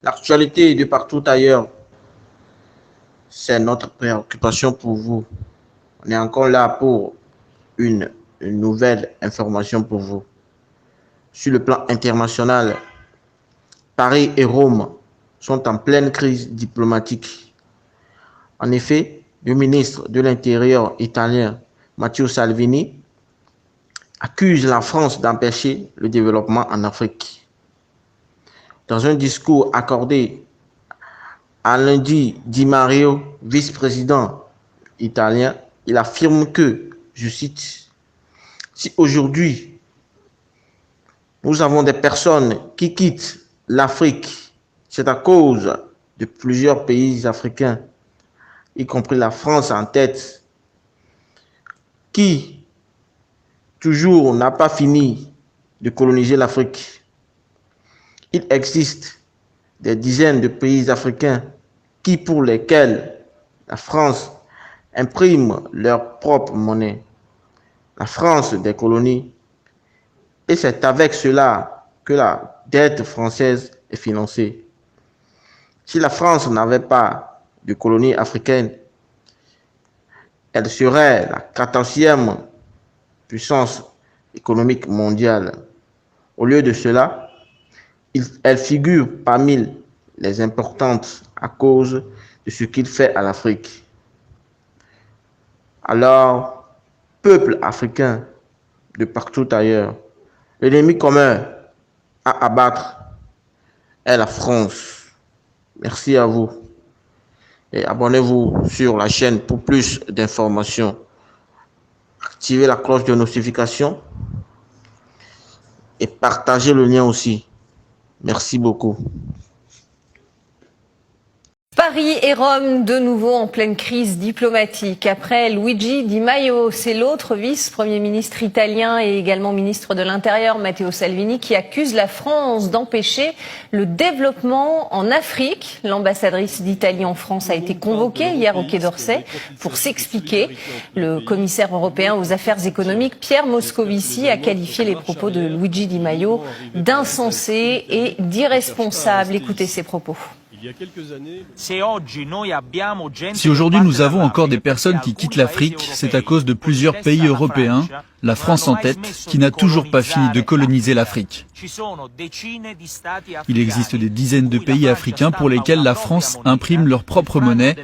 L'actualité de partout ailleurs, c'est notre préoccupation pour vous. On est encore là pour une nouvelle information pour vous. Sur le plan international, Paris et Rome sont en pleine crise diplomatique. En effet, le ministre de l'Intérieur italien, Matteo Salvini, accuse la France d'empêcher le développement en Afrique. Dans un discours accordé à lundi, Di Maio, vice-président italien, il affirme que, je cite, « Si aujourd'hui, nous avons des personnes qui quittent l'Afrique, c'est à cause de plusieurs pays africains, y compris la France en tête, qui toujours n'a pas fini de coloniser l'Afrique. Il existe des dizaines de pays africains pour lesquels la France imprime leur propre monnaie, la France des colonies, et c'est avec cela que la dette française est financée. Si la France n'avait pas de colonies africaines, elle serait la 14e puissance économique mondiale. Au lieu de cela, elle figure parmi les importantes à cause de ce qu'il fait à l'Afrique. Alors, peuple africain de partout ailleurs, l'ennemi commun à abattre est la France. Merci à vous. Et abonnez-vous sur la chaîne pour plus d'informations. Activez la cloche de notification et partagez le lien aussi. Merci beaucoup. Paris et Rome, de nouveau en pleine crise diplomatique. Après Luigi Di Maio, c'est l'autre vice-premier ministre italien et également ministre de l'Intérieur, Matteo Salvini, qui accuse la France d'empêcher le développement en Afrique. L'ambassadrice d'Italie en France a été convoquée hier au Quai d'Orsay pour s'expliquer. Le commissaire européen aux affaires économiques, Pierre Moscovici, a qualifié les propos de Luigi Di Maio d'insensés et d'irresponsables. Écoutez ses propos. Si aujourd'hui nous avons encore des personnes qui quittent l'Afrique, c'est à cause de plusieurs pays européens, la France en tête, qui n'a toujours pas fini de coloniser l'Afrique. Il existe des dizaines de pays africains pour lesquels la France imprime leur propre monnaie,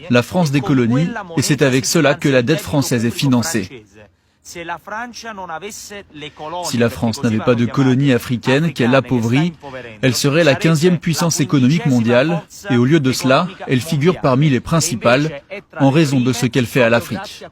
la France des colonies, et c'est avec cela que la dette française est financée. Si la France n'avait pas de colonies africaines qu'elle appauvrit, elle serait la 15e puissance économique mondiale et au lieu de cela, elle figure parmi les principales en raison de ce qu'elle fait à l'Afrique.